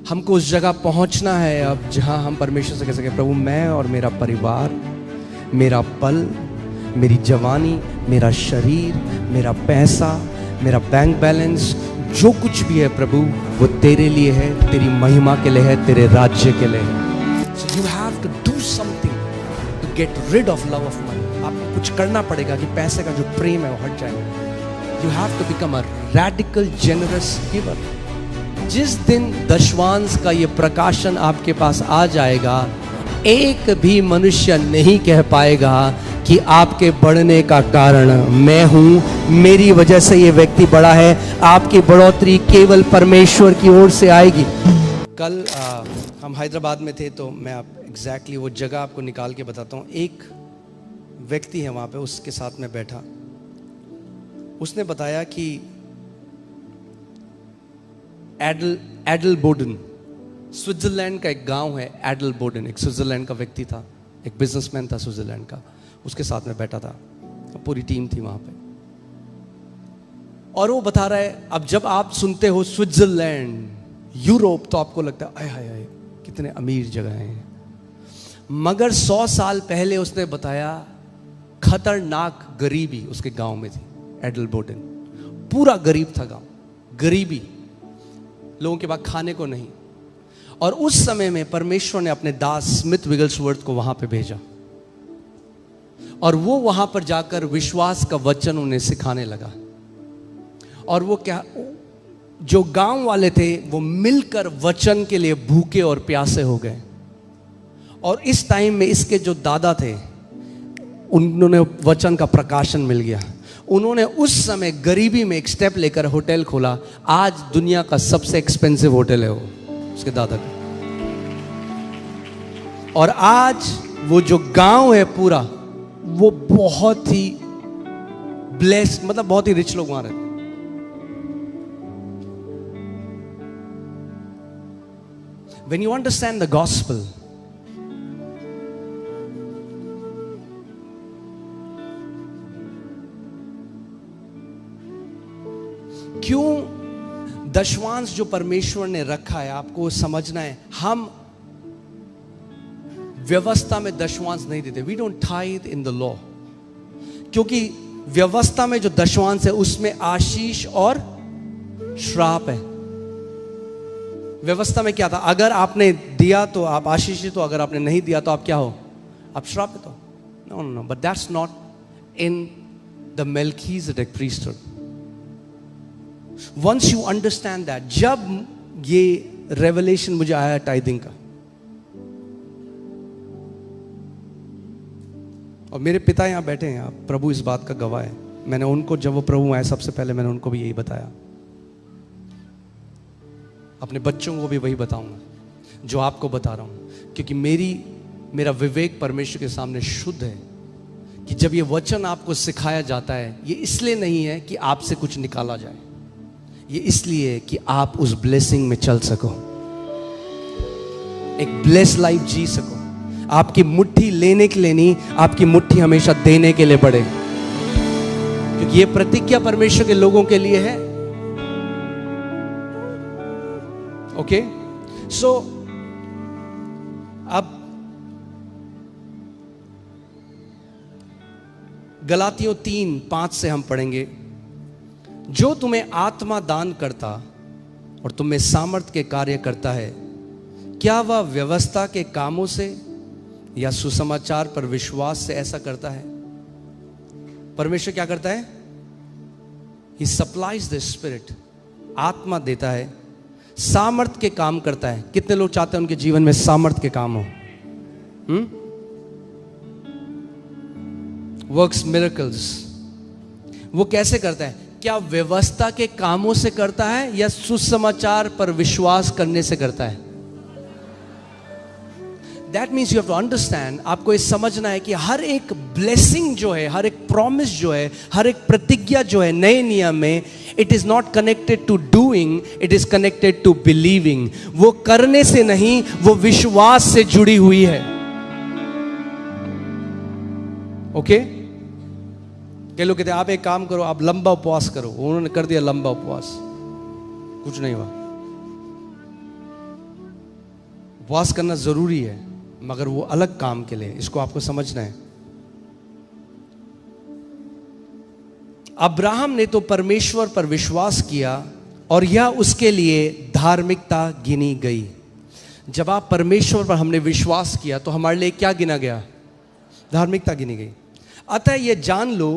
हमको उस जगह पहुंचना है अब जहां हम परमेश्वर से कह सके, प्रभु मैं और मेरा परिवार, मेरा पल, मेरी जवानी, मेरा शरीर, मेरा पैसा, मेरा बैंक बैलेंस, जो कुछ भी है प्रभु वो तेरे लिए है, तेरी महिमा के लिए है, तेरे राज्य के लिए है। So you have to do something to get rid of love of money. आपको कुछ करना पड़ेगा कि पैसे का जो प्रेम है वो हट जाए। You have to become a radical generous giver. जिस दिन दशवांश का ये प्रकाशन आपके पास आ जाएगा, एक भी मनुष्य नहीं कह पाएगा कि आपके बढ़ने का कारण मैं हूं, मेरी वजह से ये व्यक्ति बड़ा है। आपकी बढ़ोतरी केवल परमेश्वर की ओर से आएगी। कल हम हैदराबाद में थे, तो मैं आप एग्जैक्टली वो जगह आपको निकाल के बताता हूँ। एक व्यक्ति है वहाँ पे, उसके साथ में बैठा, उसने बताया कि एडलबोडन, स्विट्जरलैंड का एक गांव है एडलबोडन। एक स्विट्जरलैंड का व्यक्ति था, एक बिजनेसमैन था स्विट्जरलैंड का, उसके साथ में बैठा था, पूरी टीम थी वहां पे। और वो बता रहा है, अब जब आप सुनते हो स्विट्जरलैंड, यूरोप, तो आपको लगता है आय हाय हाय कितने अमीर जगह हैं। मगर 100 साल पहले उसने बताया खतरनाक गरीबी उसके गांव में थी। एडलबोडन पूरा गरीब था गांव, गरीबी, लोगों के पास खाने को नहीं। और उस समय में परमेश्वर ने अपने दास स्मिथ विगल्सवर्थ को वहां पे भेजा, और वो वहां पर जाकर विश्वास का वचन उन्हें सिखाने लगा। और वो क्या, जो गांव वाले थे वो मिलकर वचन के लिए भूखे और प्यासे हो गए। और इस टाइम में इसके जो दादा थे, उन्होंने वचन का प्रकाशन मिल गया। उन्होंने उस समय गरीबी में एक स्टेप लेकर होटल खोला। आज दुनिया का सबसे एक्सपेंसिव होटल है वो, उसके दादा का। और आज वो जो गांव है पूरा, वो बहुत ही ब्लेस्ड, मतलब बहुत ही रिच लोग वहां रहते। When you understand the gospel, क्यों दशवांश जो परमेश्वर ने रखा है, आपको समझना है। हम व्यवस्था में दशवांश नहीं देते, we don't tithe in the law, क्योंकि व्यवस्था में जो दशवांश है उसमें आशीष और श्राप है। व्यवस्था में क्या था, अगर आपने दिया तो आप आशीषित हो, अगर आपने नहीं दिया तो आप क्या हो, आप श्रापित हो। No no no, but that's not in the Melchizedek priesthood. Once you understand that, जब ये रेवलेशन मुझे आया टाइथिंग का, और मेरे पिता यहां बैठे हैं, आप प्रभु इस बात का गवाह है। मैंने उनको, जब वो प्रभु आए सबसे पहले मैंने उनको भी यही बताया, अपने बच्चों को भी वही बताऊंगा जो आपको बता रहा हूं, क्योंकि मेरा विवेक परमेश्वर के सामने शुद्ध है कि जब ये वचन आपको सिखाया जाता है, ये इसलिए नहीं है कि आपसे कुछ निकाला जाए, ये इसलिए है कि आप उस ब्लेसिंग में चल सको, एक ब्लेस लाइफ जी सको। आपकी मुट्ठी लेने के लिए नहीं, आपकी मुट्ठी हमेशा देने के लिए बढ़े, क्योंकि ये प्रतिज्ञा परमेश्वर के लोगों के लिए है। ओके, सो अब गलातियों 3:5 से हम पढ़ेंगे, जो तुम्हें आत्मा दान करता और तुम्हें सामर्थ के कार्य करता है, क्या वह व्यवस्था के कामों से या सुसमाचार पर विश्वास से ऐसा करता है? परमेश्वर क्या करता है? He supplies the Spirit, आत्मा देता है, सामर्थ के काम करता है। कितने लोग चाहते हैं उनके जीवन में सामर्थ के काम हो? Works miracles. वो कैसे करता है? क्या व्यवस्था के कामों से करता है या सुसमाचार पर विश्वास करने से करता है? That means you have to understand, आपको ये समझना है कि हर एक ब्लेसिंग जो है, हर एक प्रॉमिस जो है, हर एक प्रतिज्ञा जो है नए नियम में, it is not connected to doing, it is connected to believing. वो करने से नहीं, वो विश्वास से जुड़ी हुई है। ओके? कई लोग कहते हैं आप एक काम करो, आप लंबा उपवास करो। उन्होंने कर दिया लंबा उपवास, कुछ नहीं हुआ। उपवास करना जरूरी है, मगर वो अलग काम के लिए, इसको आपको समझना है। अब्राहम ने तो परमेश्वर पर विश्वास किया और यह उसके लिए धार्मिकता गिनी गई। जब आप परमेश्वर पर हमने विश्वास किया तो हमारे लिए क्या गिना गया? धार्मिकता गिनी गई। अतः ये जान लो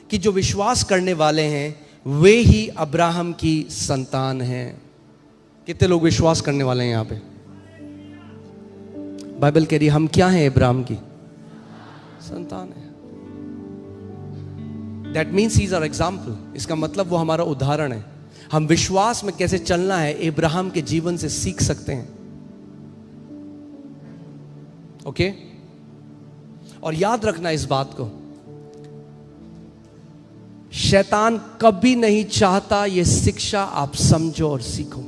कि जो विश्वास करने वाले हैं वे ही अब्राहम की संतान हैं। कितने लोग विश्वास करने वाले हैं यहां पे? बाइबल कह रही हम क्या हैं? अब्राहम की संतान है। That means he is our example. इसका मतलब वो हमारा उदाहरण है। हम विश्वास में कैसे चलना है अब्राहम के जीवन से सीख सकते हैं। ओके? और याद रखना इस बात को, शैतान कभी नहीं चाहता ये शिक्षा आप समझो और सीखो।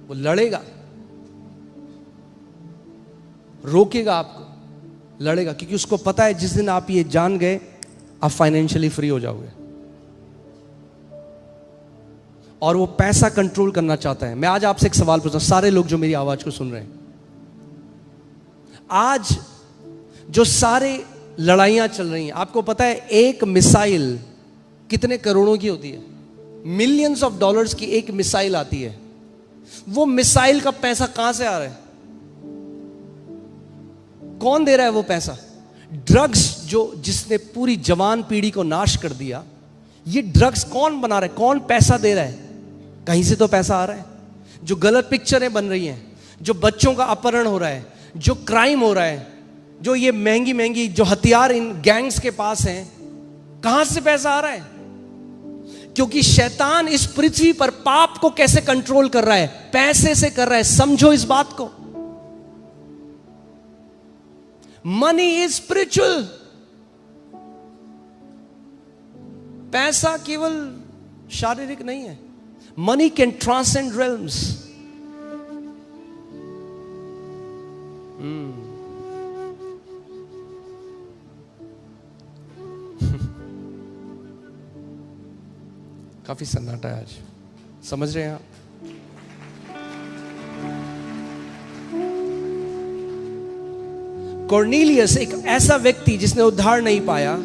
वो लड़ेगा, रोकेगा आपको, लड़ेगा, क्योंकि उसको पता है जिस दिन आप ये जान गए आप फाइनेंशियली फ्री हो जाओगे। और वो पैसा कंट्रोल करना चाहता है। मैं आज आपसे एक सवाल पूछता हूं, सारे लोग जो मेरी आवाज को सुन रहे हैं, आज जो सारे लड़ाइयां चल रही हैं, आपको पता है एक मिसाइल कितने करोड़ों की होती है? मिलियंस ऑफ डॉलर्स की एक मिसाइल आती है। वो मिसाइल का पैसा कहां से आ रहा है? कौन दे रहा है वो पैसा? ड्रग्स जिसने पूरी जवान पीढ़ी को नाश कर दिया, ये ड्रग्स कौन बना रहा है? कौन पैसा दे रहा है? कहीं से तो पैसा आ रहा है। जो गलत पिक्चरें बन रही हैं, जो बच्चों का अपहरण हो रहा है, जो क्राइम हो रहा है, जो ये महंगी महंगी जो हथियार इन गैंग्स के पास हैं, कहां से पैसा आ रहा है? क्योंकि शैतान इस पृथ्वी पर पाप को कैसे कंट्रोल कर रहा है? पैसे से कर रहा है। समझो इस बात को। Money is spiritual. पैसा केवल शारीरिक नहीं है। Money can transcend realms. काफी सन्नाटा है आज, समझ रहे हैं आप? कॉर्नेलियस एक ऐसा व्यक्ति जिसने उद्धार नहीं पाया,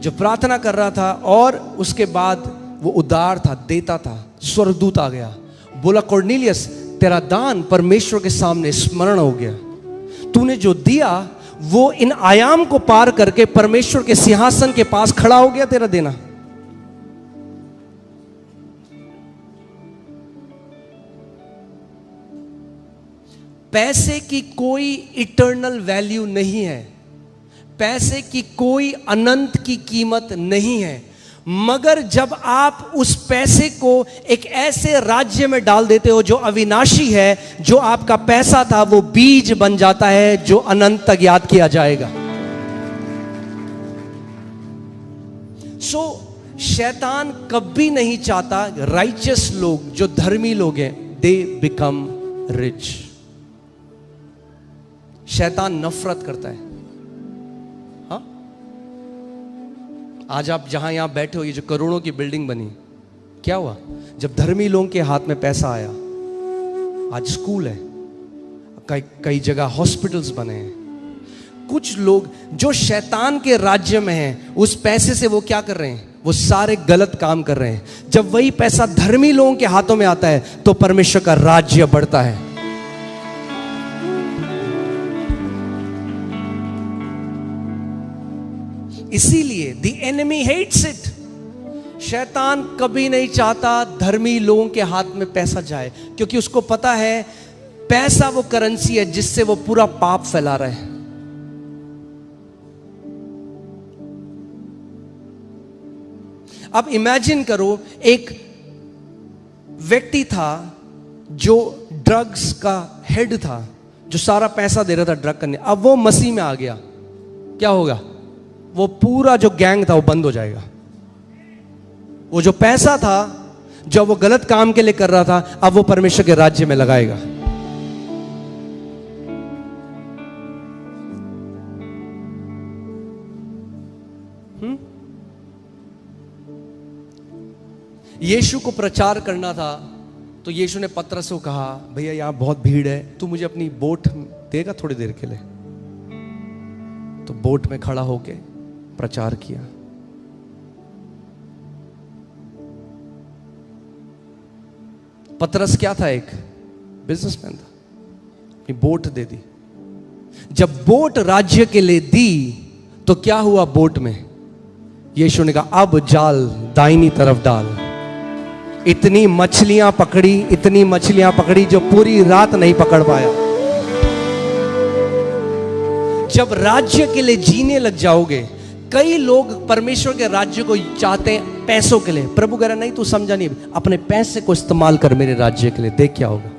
जो प्रार्थना कर रहा था और उसके बाद वो उदार था, देता था। स्वर्गदूत आ गया, बोला कॉर्नेलियस तेरा दान परमेश्वर के सामने स्मरण हो गया। तूने जो दिया वो इन आयाम को पार करके परमेश्वर के सिंहासन के पास खड़ा हो गया। तेरा देना। पैसे की कोई इटर्नल वैल्यू नहीं है। पैसे की कोई अनंत की कीमत नहीं है। मगर जब आप उस पैसे को एक ऐसे राज्य में डाल देते हो जो अविनाशी है, जो आपका पैसा था वो बीज बन जाता है जो अनंत तक याद किया जाएगा। शैतान कभी नहीं चाहता राइचियस लोग, जो धर्मी लोग हैं, दे बिकम रिच। शैतान नफरत करता है। हाँ, आज आप जहां यहां बैठे हो, ये जो करोड़ों की बिल्डिंग बनी, क्या हुआ? जब धर्मी लोगों के हाथ में पैसा आया। आज स्कूल है, कई जगह हॉस्पिटल्स बने हैं। कुछ लोग जो शैतान के राज्य में हैं, उस पैसे से वो क्या कर रहे हैं? वो सारे गलत काम कर रहे हैं। जब वही पैसा धर्मी लोगों के हाथों में आता है तो परमेश्वर का राज्य बढ़ता है। इसीलिए द एनिमी हेट्स इट। शैतान कभी नहीं चाहता धर्मी लोगों के हाथ में पैसा जाए, क्योंकि उसको पता है पैसा वो करेंसी है जिससे वो पूरा पाप फैला रहा है। अब इमेजिन करो, एक व्यक्ति था जो ड्रग्स का हेड था, जो सारा पैसा दे रहा था ड्रग करने। अब वो मसीह में आ गया, क्या होगा? वो पूरा जो गैंग था वो बंद हो जाएगा। वो जो पैसा था जो वो गलत काम के लिए कर रहा था, अब वो परमेश्वर के राज्य में लगाएगा। यीशु को प्रचार करना था तो यीशु ने पतरस को कहा, भैया यहाँ बहुत भीड़ है, तू मुझे अपनी बोट देगा थोड़ी देर के लिए? तो बोट में खड़ा होके प्रचार किया। पतरस क्या था? एक बिजनेसमैन था। अपनी बोट दे दी। जब बोट राज्य के लिए दी तो क्या हुआ? बोट में यीशु ने कहा, अब जाल दाहिनी तरफ डाल। इतनी मछलियां पकड़ी जो पूरी रात नहीं पकड़ पाया। जब राज्य के लिए जीने लग जाओगे, कई लोग परमेश्वर के राज्य को चाहते हैं पैसों के लिए। प्रभु कह रहा नहीं, तू समझा नहीं, अपने पैसे को इस्तेमाल कर मेरे राज्य के लिए, देख क्या होगा।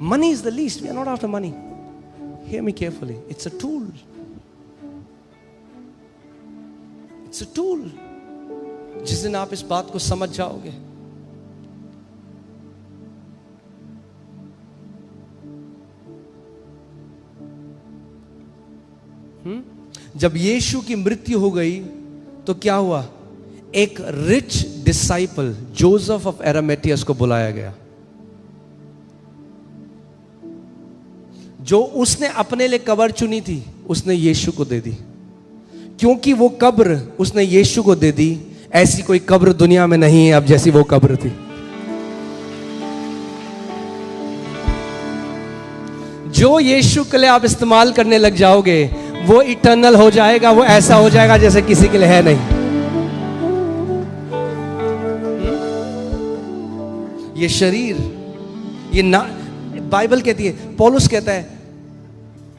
Money is the least. We are not after money. Hear me carefully. It's a tool. It's a tool. जिस दिन आप इस बात को समझ जाओगे, जब यीशु की मृत्यु हो गई तो क्या हुआ? एक रिच डिसाइपल जोसेफ ऑफ एरामेथियस को बुलाया गया, जो उसने अपने लिए कब्र चुनी थी, उसने यीशु को दे दी। क्योंकि वो कब्र उसने यीशु को दे दी, ऐसी कोई कब्र दुनिया में नहीं है अब जैसी वो कब्र थी। जो यीशु के लिए आप इस्तेमाल करने लग जाओगे, वो इटर्नल हो जाएगा, वो ऐसा हो जाएगा जैसे किसी के लिए है नहीं। ये शरीर, ये ना, बाइबल कहती है, पौलुस कहता है,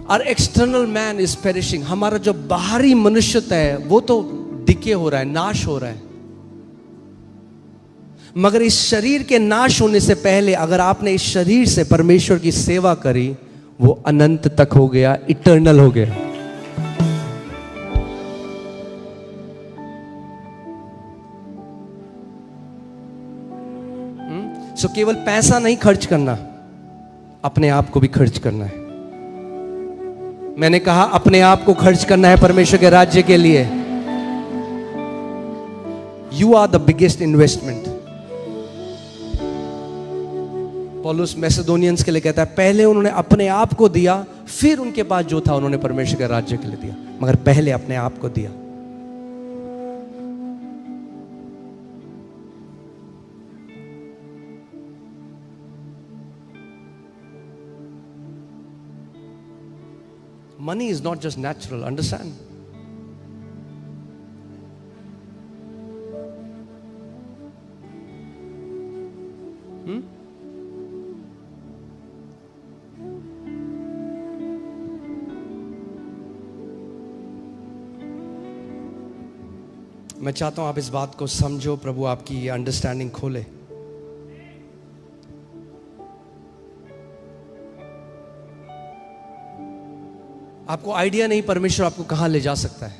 our external man is perishing. हमारा जो बाहरी मनुष्यता है वो तो डिके हो रहा है, नाश हो रहा है। मगर इस शरीर के नाश होने से पहले अगर आपने इस शरीर से परमेश्वर की सेवा करी, वो अनंत तक हो गया, इटर्नल हो गया। सो केवल पैसा नहीं खर्च करना, अपने आप को भी खर्च करना है। मैंने कहा अपने आप को खर्च करना है परमेश्वर के राज्य के लिए। You are the biggest investment. पौलुस मैसेडोनियंस के लिए कहता है, पहले उन्होंने अपने आप को दिया, फिर उनके पास जो था उन्होंने परमेश्वर के राज्य के लिए दिया, मगर पहले अपने आप को दिया। Money is not just natural, understand? मैं चाहता हूं आप इस बात को समझो, प्रभु आपकी ये अंडरस्टैंडिंग खोले। आपको आइडिया नहीं परमेश्वर आपको कहां ले जा सकता है।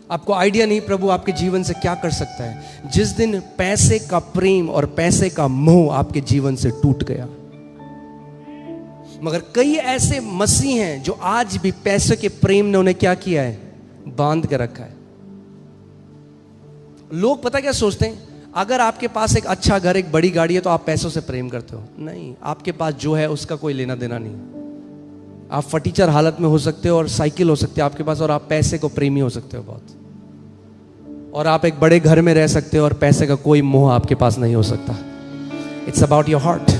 आपको आइडिया नहीं प्रभु आपके जीवन से क्या कर सकता है। जिस दिन पैसे का प्रेम और पैसे का मोह आपके जीवन से टूट गया। मगर कई ऐसे मसीह हैं जो आज भी पैसे के प्रेम ने उन्हें क्या किया है? बांध के रखा है। लोग पता क्या सोचते हैं, अगर आपके पास एक अच्छा घर, एक बड़ी गाड़ी है तो आप पैसों से प्रेम करते हो। नहीं, आपके पास जो है उसका कोई लेना देना नहीं। आप फटीचर हालत में हो सकते हो और साइकिल हो सकती है आपके पास, और आप पैसे को प्रेमी हो सकते हो बहुत। और आप एक बड़े घर में रह सकते हो और पैसे का कोई मोह आपके पास नहीं हो सकता। It's about your heart.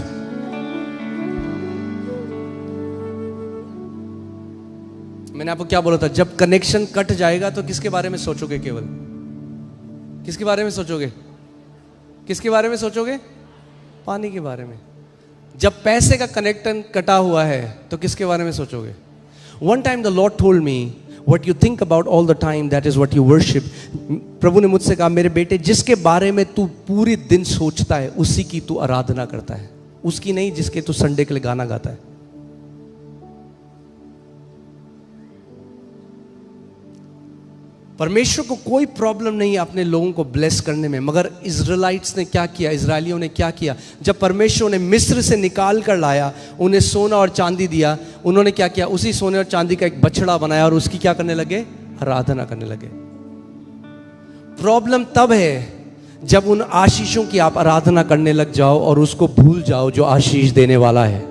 मैंने आपको क्या बोला था, जब कनेक्शन कट जाएगा तो किसके बारे में सोचोगे? केवल किसके बारे में सोचोगे? किसके बारे में सोचोगे? पानी के बारे में। जब पैसे का कनेक्शन कटा हुआ है तो किसके बारे में सोचोगे? One time the Lord told me, what you think about all the time, that is what you worship. प्रभु ने मुझसे कहा, मेरे बेटे, जिसके बारे में तू पूरे दिन सोचता है उसी की तू आराधना करता है, उसकी नहीं जिसके तू संडे के लिए गाना गाता है। परमेश्वर को कोई प्रॉब्लम नहीं है अपने लोगों को ब्लेस करने में। मगर इजराइलिट्स ने क्या किया? इजरायलियों ने क्या किया? जब परमेश्वर ने मिस्र से निकाल कर लाया, उन्हें सोना और चांदी दिया, उन्होंने क्या किया? उसी सोने और चांदी का एक बछड़ा बनाया और उसकी क्या करने लगे? आराधना करने लगे। प्रॉब्लम तब है जब उन आशीषों की आप आराधना करने लग जाओ और उसको भूल जाओ जो आशीष देने वाला है।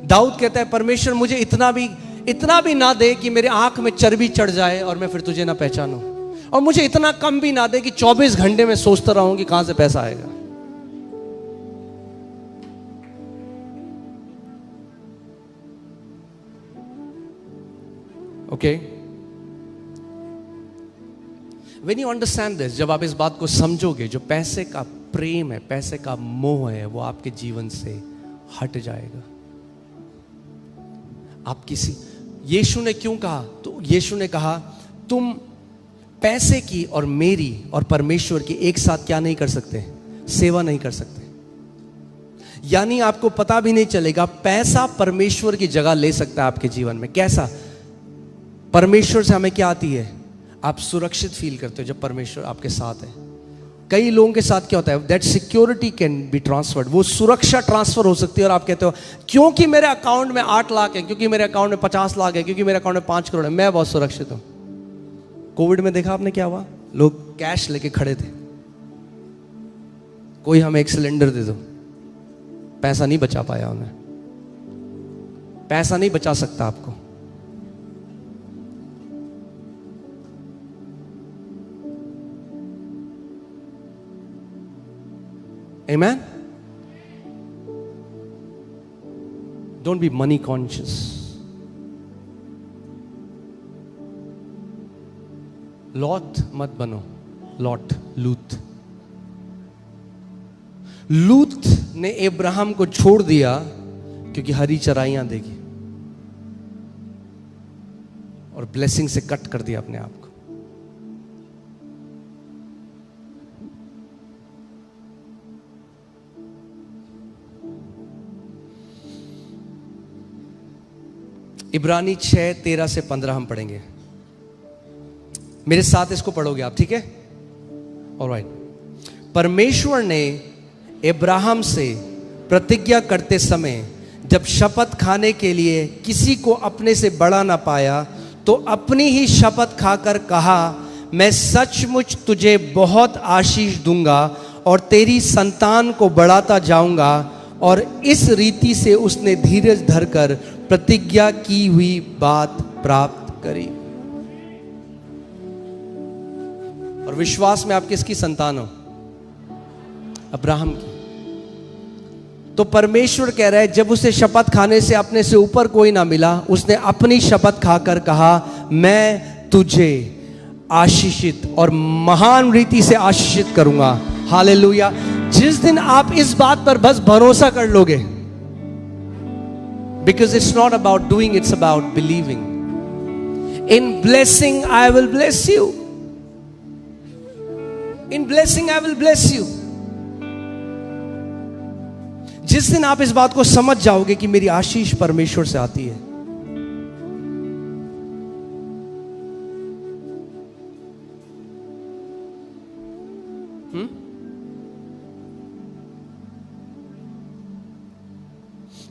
दाऊद कहता है परमेश्वर मुझे इतना भी ना दे कि मेरे आंख में चर्बी चढ़ जाए और मैं फिर तुझे ना पहचानूं, और मुझे इतना कम भी ना दे कि 24 घंटे में सोचता रहूं कि कहां से पैसा आएगा। Okay, when you understand this, जब आप इस बात को समझोगे, जो पैसे का प्रेम है, पैसे का मोह है, वो आपके जीवन से हट जाएगा। आप किसी, यीशु ने क्यों कहा? तो यीशु ने कहा तुम पैसे की और मेरी और परमेश्वर की एक साथ क्या नहीं कर सकते? सेवा नहीं कर सकते। यानी आपको पता भी नहीं चलेगा पैसा परमेश्वर की जगह ले सकता है आपके जीवन में। कैसा? परमेश्वर से हमें क्या आती है? आप सुरक्षित फील करते हो जब परमेश्वर आपके साथ है। कई लोगों के साथ क्या होता है? That security can be transferred, वो सुरक्षा ट्रांसफर हो सकती है। और आप कहते हो क्योंकि मेरे अकाउंट में 8 लाख है, क्योंकि मेरे अकाउंट में 50 लाख है, क्योंकि मेरे अकाउंट में 5 करोड़ है, मैं बहुत सुरक्षित हूं। कोविड में देखा आपने क्या हुआ? लोग कैश लेके खड़े थे, कोई हमें 1 सिलेंडर दे दो, पैसा नहीं बचा पाया उन्हें। पैसा नहीं बचा सकता आपको। Amen? Don't be money conscious. Lot मत बनो। लूत ने अब्राहम को छोड़ दिया क्योंकि हरी चराइयां देगी, और ब्लेसिंग से कट कर दिया अपने आप को। इब्रानी 6:13 से 15 हम पढ़ेंगे। मेरे साथ इसको पढ़ोगे आप, ठीक है? ऑलराइट। परमेश्वर ने अब्राहम से प्रतिज्ञा करते समय जब शपथ खाने के लिए किसी को अपने से बड़ा ना पाया, तो अपनी ही शपथ खाकर कहा, मैं सचमुच तुझे बहुत आशीष दूंगा और तेरी संतान को बढ़ाता जाऊंगा। और इस रीति से उसने धीरज धरकर प्रतिज्ञा की हुई बात प्राप्त करी। और विश्वास में आप किसकी संतान हो? अब्राहम की। तो परमेश्वर कह रहा है जब उसे शपथ खाने से अपने से ऊपर कोई ना मिला, उसने अपनी शपथ खाकर कहा, मैं तुझे आशीषित और महान रीति से आशीषित करूंगा। हालेलुया। जिस दिन आप इस बात पर बस भरोसा कर लोगे, because it's not about doing, it's about believing. In blessing I will bless you. In blessing I will bless you. जिस दिन आप इस बात को समझ जाओगे कि मेरी आशीष परमेश्वर से आती है,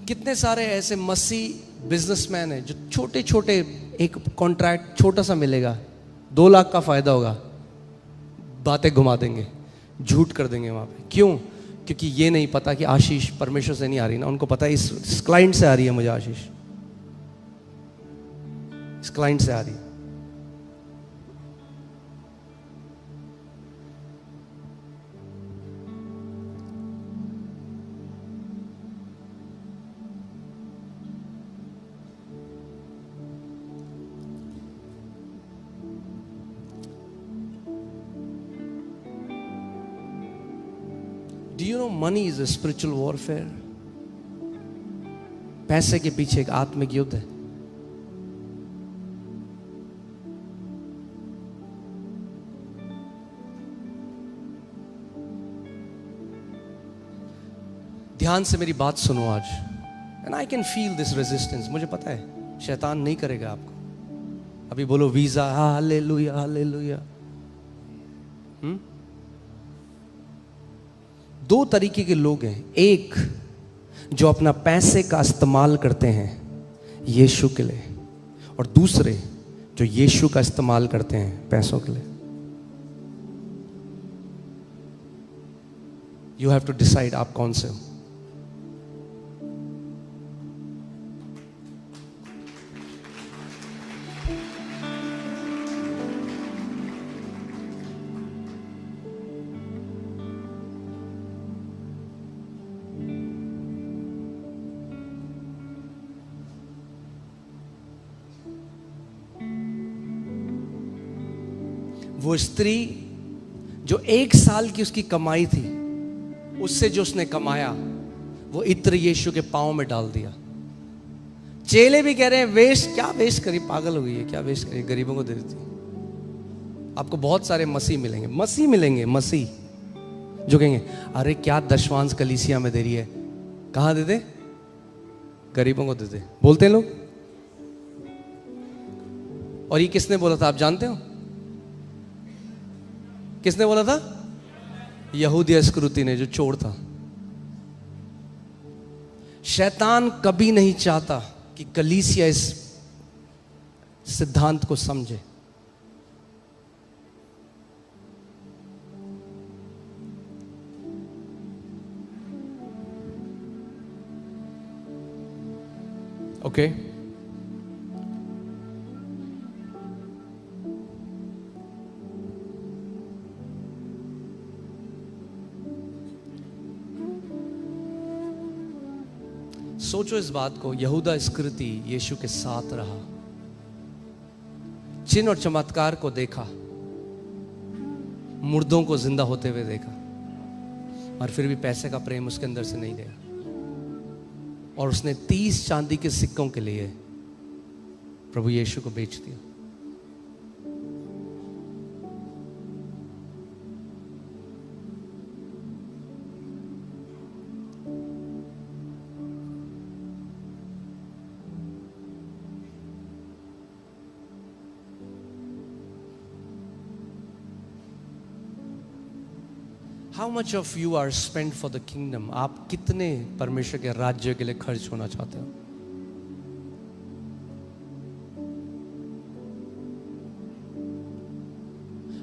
कितने सारे ऐसे मसीह बिजनेसमैन हैं जो छोटे छोटे, एक कॉन्ट्रैक्ट छोटा सा मिलेगा, 2 लाख का फायदा होगा, बातें घुमा देंगे, झूठ कर देंगे वहां पे। क्यों? क्योंकि ये नहीं पता कि आशीष परमेश्वर से नहीं आ रही ना, उनको पता है इस क्लाइंट से आ रही है, मुझे आशीष इस क्लाइंट से आ रही है। Do you know money is a spiritual warfare? पैसे के पीछे एक आत्मिक युद्ध है। ध्यान से मेरी बात सुनो आज। And I can feel this resistance. मुझे पता है शैतान नहीं करेगा आपको। अभी बोलो वीजा, हालेलुया हालेलुया। 2 तरीके के लोग हैं। एक, जो अपना पैसे का इस्तेमाल करते हैं यीशु के लिए, और दूसरे जो यीशु का इस्तेमाल करते हैं पैसों के लिए। यू हैव टू डिसाइड आप कौन से हो। वो स्त्री जो 1 साल की उसकी कमाई थी, उससे जो उसने कमाया वो इत्र यीशु के पांव में डाल दिया। चेले भी कह रहे हैं वेस्ट, क्या वेस्ट करी, पागल हो गई है, क्या वेस्ट करी, गरीबों को दे देती। आपको बहुत सारे मसीह मिलेंगे, मसीह जो कहेंगे अरे क्या दशवांश कलीसिया में दे रही है, कहां दे दे, गरीबों को दे दे, बोलते हैं लोग। और ये किसने बोला था आप जानते हो? किसने बोला था? यहूदी इस्करियोती ने, जो चोर था। शैतान कभी नहीं चाहता कि कलीसिया इस सिद्धांत को समझे। ओके सोचो इस बात को, यहूदा इस्करियोती यीशु के साथ रहा, चिन्ह और चमत्कार को देखा, मुर्दों को जिंदा होते हुए देखा, और फिर भी पैसे का प्रेम उसके अंदर से नहीं गया, और उसने 30 चांदी के सिक्कों के लिए प्रभु यीशु को बेच दिया। How much of you are spent for the kingdom? आप कितने परमेश्वर के राज्य के लिए खर्च होना चाहते हो?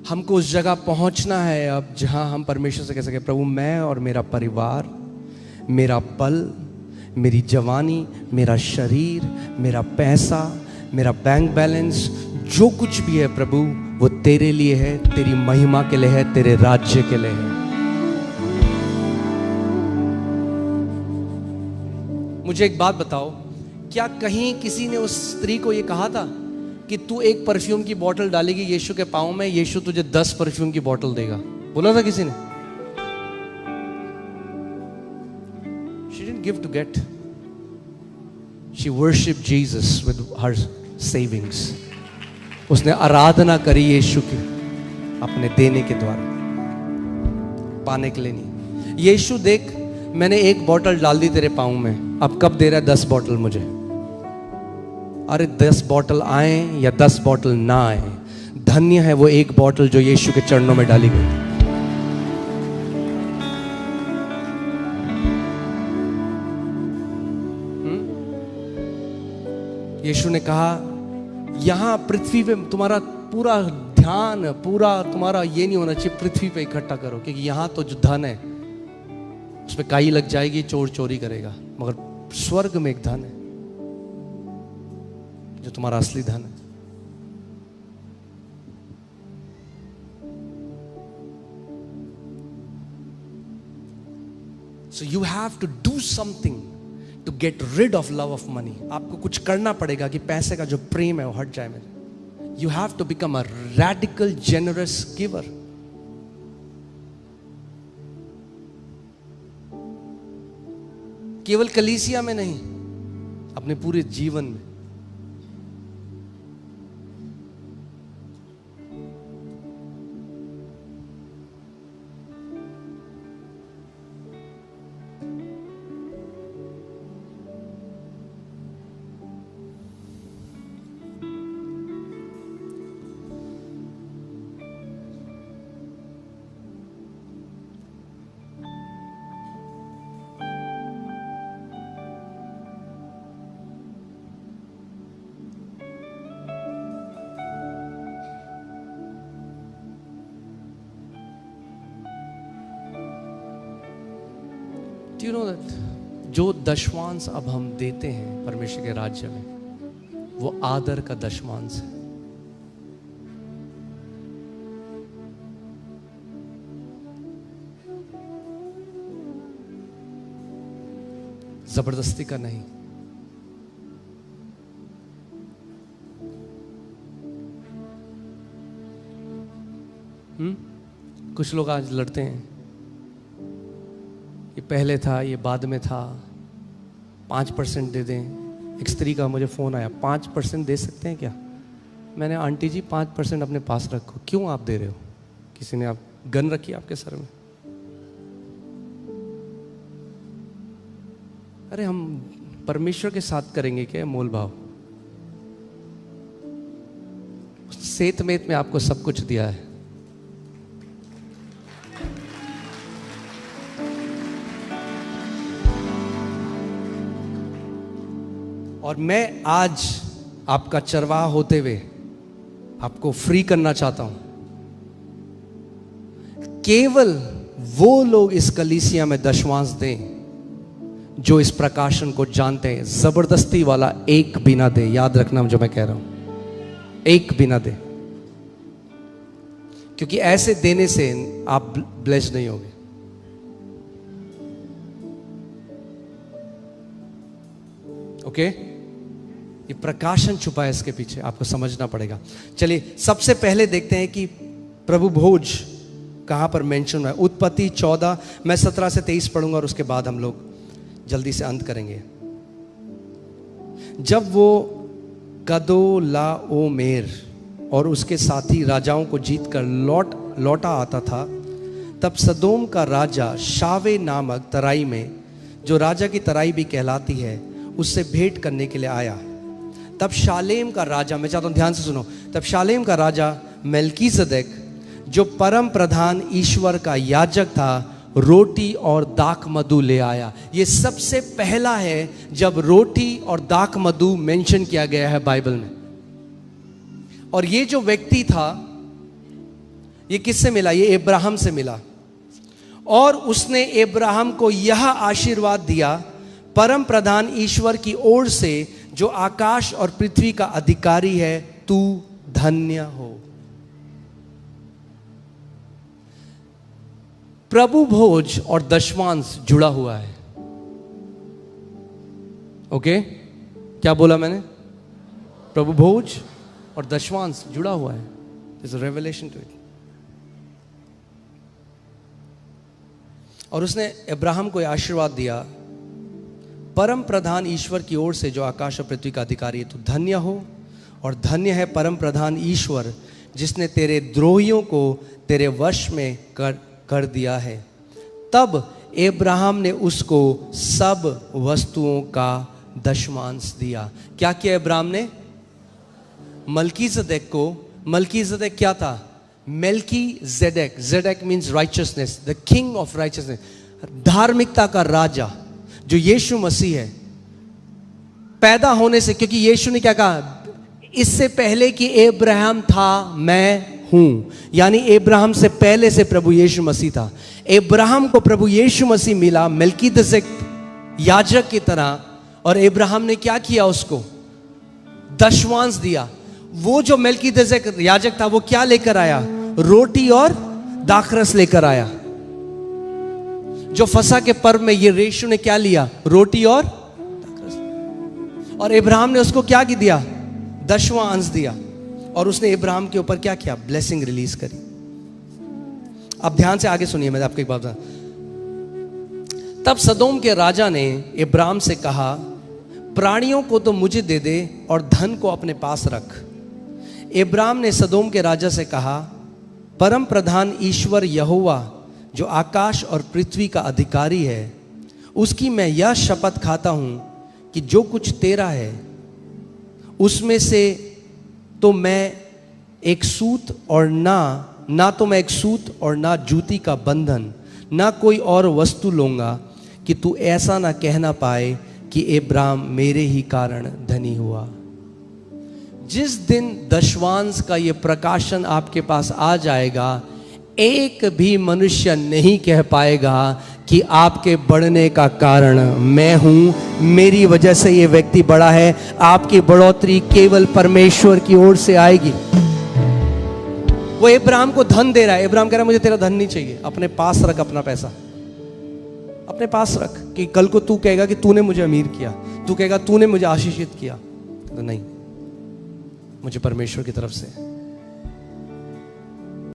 हमको उस जगह पहुंचना है अब जहां हम परमेश्वर से कह सके प्रभु मैं और मेरा परिवार, मेरा पल, मेरी जवानी, मेरा शरीर, मेरा पैसा, मेरा बैंक बैलेंस, जो कुछ भी है प्रभु वो तेरे लिए है, तेरी महिमा के लिए है, तेरे राज्य के लिए है। मुझे एक बात बताओ, क्या कहीं किसी ने उस स्त्री को ये कहा था कि तू एक परफ्यूम की बोतल डालेगी यीशु के पांव में, यीशु तुझे 10 परफ्यूम की बोतल देगा? बोला था किसी ने? She didn't give to get. She worshipped Jesus with her savings. उसने आराधना करी यीशु की अपने देने के द्वारा, पाने के लिए नहीं। यीशु देख, मैंने एक बोतल डाल दी तेरे पाँव में, अब कब दे रहा है 10 बोतल मुझे? अरे 10 बोतल आए या 10 बोतल ना आए, धन्य है वो एक बोतल जो यीशु के चरणों में डाली गई। यीशु ने कहा यहां पृथ्वी पे तुम्हारा पूरा ध्यान, पूरा तुम्हारा ये नहीं होना चाहिए पृथ्वी पे इकट्ठा करो, क्योंकि यहां तो जो धन है उसमें काई लग जाएगी, चोर चोरी करेगा, मगर स्वर्ग में एक धन है जो तुम्हारा असली धन है। So you have to do something to get rid of love of money. आपको कुछ करना पड़ेगा कि पैसे का जो प्रेम है वो हट जाए मेरे। You have to become a radical generous giver. केवल कलीसिया में नहीं, अपने पूरे जीवन में। डू यू नो दैट जो दशमांश अब हम देते हैं परमेश्वर के राज्य में, वो आदर का दशमांश है। जबरदस्ती का नहीं। कुछ लोग आज लड़ते हैं, ये पहले था, ये बाद में था, 5% दे दें। एक स्त्री का मुझे फ़ोन आया, 5% दे सकते हैं क्या? मैंने, आंटी जी 5% अपने पास रखो। क्यों आप दे रहे हो? किसी ने आप गन रखी आपके सर में? अरे हम परमेश्वर के साथ करेंगे क्या मोल भाव? सेत मेत में आपको सब कुछ दिया है। और मैं आज आपका चरवाहा होते हुए आपको फ्री करना चाहता हूं। केवल वो लोग इस कलीसिया में दशमांश दें जो इस प्रकाशन को जानते हैं। जबरदस्ती वाला एक भी ना दे। याद रखना जो मैं कह रहा हूं, एक भी ना दे, क्योंकि ऐसे देने से आप ब्लेस्ड नहीं होगे। ओके? ये प्रकाशन छुपा है इसके पीछे, आपको समझना पड़ेगा। चलिए सबसे पहले देखते हैं कि प्रभु भोज कहां पर मेंशन हुआ है। उत्पत्ति 14, मैं 17 से 23 पढ़ूंगा और उसके बाद हम लोग जल्दी से अंत करेंगे। जब वो कदोलाओमेर और उसके साथी राजाओं को जीतकर लौटा आता था, तब सदोम का राजा शावे नामक तराई में, जो राजा की तराई भी कहलाती है, उससे भेंट करने के लिए आया। तब शालेम का राजा, मैं चाहता हूं ध्यान से सुनो, तब शालेम का राजा मेल्कीसेदेक, जो परम प्रधान ईश्वर का याजक था, रोटी और दाख मधु ले आया। ये सबसे पहला है जब रोटी और दाख मधु मेंशन किया गया है बाइबल में। और ये जो व्यक्ति था, ये किससे मिला? ये अब्राहम से मिला। और उसने अब्राहम को यह आशीर्वाद दिया, परम प्रधान ईश्वर की ओर से, जो आकाश और पृथ्वी का अधिकारी है, तू धन्य हो। प्रभु भोज और दशमांश जुड़ा हुआ है। ओके? क्या बोला मैंने? प्रभु भोज और दशमांश जुड़ा हुआ है। There's a revelation to it. और उसने अब्राहम को यह आशीर्वाद दिया, परम प्रधान ईश्वर की ओर से, जो आकाश और पृथ्वी का अधिकारी है, तू धन्य हो। और धन्य है परम प्रधान ईश्वर, जिसने तेरे द्रोहियों को तेरे वश में कर दिया है। तब अब्राहम ने उसको सब वस्तुओं का दशमांश दिया। क्या किया अब्राहम ने? मल्कीजेदेक को, मल्कीजेदेक क्या था? Melchizedek, zedek means righteousness, the king of righteousness, धार्मिकता का राजा, जो यीशु मसीह है। पैदा होने से, क्योंकि यीशु ने क्या कहा? इससे पहले कि अब्राहम था, मैं हूं। यानी अब्राहम से पहले से प्रभु यीशु मसीह था। अब्राहम को प्रभु यीशु मसीह मिला मेल्कीसेदेक याजक की तरह, और अब्राहम ने क्या किया? उसको दशमांश दिया। वो जो मेल्कीसेदेक याजक था, वो क्या लेकर आया? रोटी और दाखरस लेकर आया। जो फसह के पर्व में ये यीशु ने क्या लिया? रोटी और दाखरस। और अब्राहम ने उसको क्या दिया? दशवां अंश दिया। और उसने अब्राहम के ऊपर क्या किया? ब्लेसिंग रिलीज करी। अब ध्यान से आगे सुनिए, मैं आपको एक बात बता। तब सदोम के राजा ने अब्राहम से कहा, प्राणियों को तो मुझे दे दे और धन को अपने पास रख। अब्राहम ने सदोम के राजा से कहा, परम प्रधान ईश्वर यहोवा, जो आकाश और पृथ्वी का अधिकारी है, उसकी मैं यह शपथ खाता हूं कि जो कुछ तेरा है उसमें से तो मैं एक सूत और ना तो मैं एक सूत और ना जूती का बंधन, ना कोई और वस्तु लूंगा, कि तू ऐसा ना कहना पाए कि अब्राहम मेरे ही कारण धनी हुआ। जिस दिन दशवांश का ये प्रकाशन आपके पास आ जाएगा, एक भी मनुष्य नहीं कह पाएगा कि आपके बढ़ने का कारण मैं हूं, मेरी वजह से ये व्यक्ति बड़ा है। आपकी बढ़ोतरी केवल परमेश्वर की ओर से आएगी। वो इब्राहिम को धन दे रहा है। इब्राहिम कह रहा है मुझे तेरा धन नहीं चाहिए, अपने पास रख, अपना पैसा अपने पास रख, कि कल को तू कहेगा कि तूने मुझे अमीर किया, तू कहेगा तूने मुझे आशीषित किया। तो नहीं, मुझे परमेश्वर की तरफ से